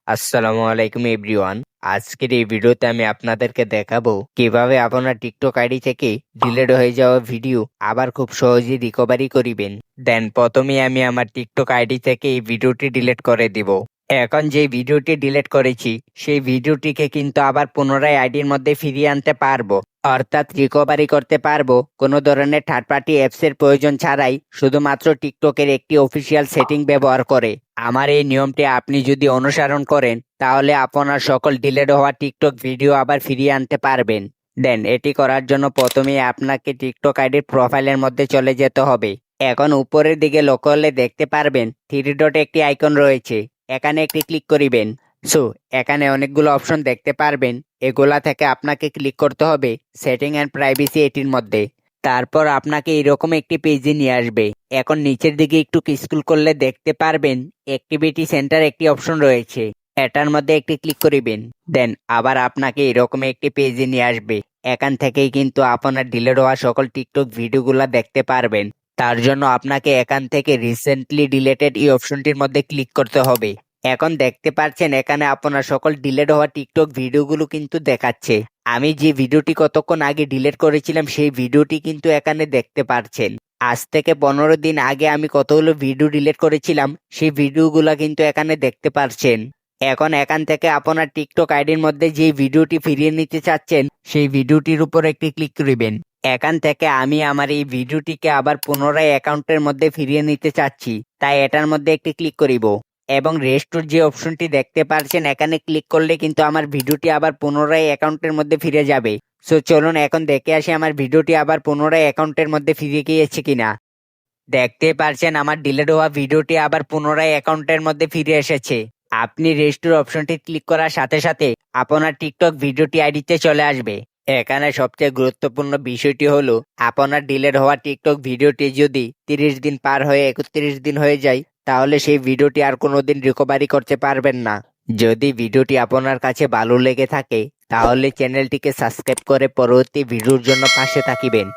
আসসালামু আলাইকুম এভরিওয়ান। আজকের এই ভিডিওতে আমি আপনাদেরকে দেখাবো কিভাবে আপনার টিকটক আইডি থেকে ডিলিট হয়ে যাওয়া ভিডিও আবার খুব সহজেই রিকভারি করিবেন। দেন প্রথমে আমি আমার টিকটক আইডি থেকে এই ভিডিওটি ডিলিট করে দিব। এখন যে ভিডিওটি ডিলিট করেছি সেই ভিডিওটিকে কিন্তু আবার পুনরায় আইডির মধ্যে ফিরিয়ে আনতে পারবো, অর্থাৎ রিকভারি করতে পারবো কোনো ধরনের থার্ড পার্টি অ্যাপসের প্রয়োজন ছাড়াই, শুধুমাত্র টিকটকের একটি অফিসিয়াল সেটিং ব্যবহার করে। আমার এই নিয়মটি আপনি যদি অনুসরণ করেন তাহলে আপনার সকল ডিলিট হওয়া টিকটক ভিডিও আবার ফিরিয়ে আনতে পারবেন। দেন এটি করার জন্য প্রথমেই আপনাকে টিকটক আইডির প্রোফাইলের মধ্যে চলে যেতে হবে। এখন উপরের দিকে লক্ষ্য করলে দেখতে পারবেন থ্রি ডট একটি আইকন রয়েছে, এখানে একটি ক্লিক করিবেন। সো এখানে অনেকগুলো অপশন দেখতে পারবেন, এগুলা থেকে আপনাকে ক্লিক করতে হবে সেটিং অ্যান্ড প্রাইভেসি এটির মধ্যে। তারপর আপনাকে এরকম একটি পেজে নিয়ে আসবে। এখন নিচের দিকে একটু স্ক্রল করলে দেখতে পারবেন অ্যাক্টিভিটি সেন্টার একটি অপশন রয়েছে, এটার মধ্যে একটি ক্লিক করিবেন। দেন আবার আপনাকে এরকম একটি পেজে নিয়ে আসবে, এখান থেকেই কিন্তু আপনার ডিলিট হওয়া সকল টিকটক ভিডিওগুলা দেখতে পারবেন। তার জন্য আপনাকে এখান থেকে রিসেন্টলি ডিলিটেড এই অপশনটির মধ্যে ক্লিক করতে হবে। এখন দেখতে পাচ্ছেন এখানে আপনার সকল ডিলিট হওয়া টিকটক ভিডিওগুলো কিন্তু দেখাচ্ছে। আমি যে ভিডিওটি কতক্ষণ আগে ডিলিট করেছিলাম সেই ভিডিওটি কিন্তু এখানে দেখতে পাচ্ছেন। আজ থেকে 15 দিন আগে আমি কতগুলো ভিডিও ডিলিট করেছিলাম সেই ভিডিওগুলো কিন্তু এখানে দেখতে পাচ্ছেন। এখন এখান থেকে আপনার টিকটক আইডির মধ্যে যে ভিডিওটি ফিরিয়ে নিতে চাচ্ছেন সেই ভিডিওটির উপর একটি ক্লিক করিবেন। এখান থেকে আমি আমার এই ভিডিওটিকে আবার পুনরায় অ্যাকাউন্টের মধ্যে ফিরিয়ে নিতে চাচ্ছি, তাই এটার মধ্যে একটি ক্লিক করিব এবং রেস্টোর যে অপশনটি দেখতে পাচ্ছেন এখানে ক্লিক করলে কিন্তু আমার ভিডিওটি আবার পুনরায় অ্যাকাউন্টের মধ্যে ফিরে যাবে। সো চলুন এখন দেখে আসি আমার ভিডিওটি আবার পুনরায় অ্যাকাউন্টের মধ্যে ফিরে গিয়েছে কিনা। দেখতে পারছেন আমার ডিলিট হওয়া ভিডিওটি আবার পুনরায় অ্যাকাউন্টের মধ্যে ফিরে এসেছে। আপনি রেস্টোর অপশনটি ক্লিক করার সাথে সাথে আপনার টিকটক ভিডিওটি আইডিতে চলে আসবে। এখানে সবচেয়ে গুরুত্বপূর্ণ বিষয়টি হলো আপনার ডিলিট হওয়া টিকটক ভিডিওটি যদি 30 দিন পার হয়ে 31 দিন হয়ে যায় তাহলে সেই ভিডিওটি আর কোনোদিন রিকভারি করতে পারবেন না। যদি ভিডিওটি আপনার কাছে ভালো লেগে থাকে তাহলে চ্যানেলটিকে সাবস্ক্রাইব করে পরবর্তী ভিডিওর জন্য পাশে থাকিবেন।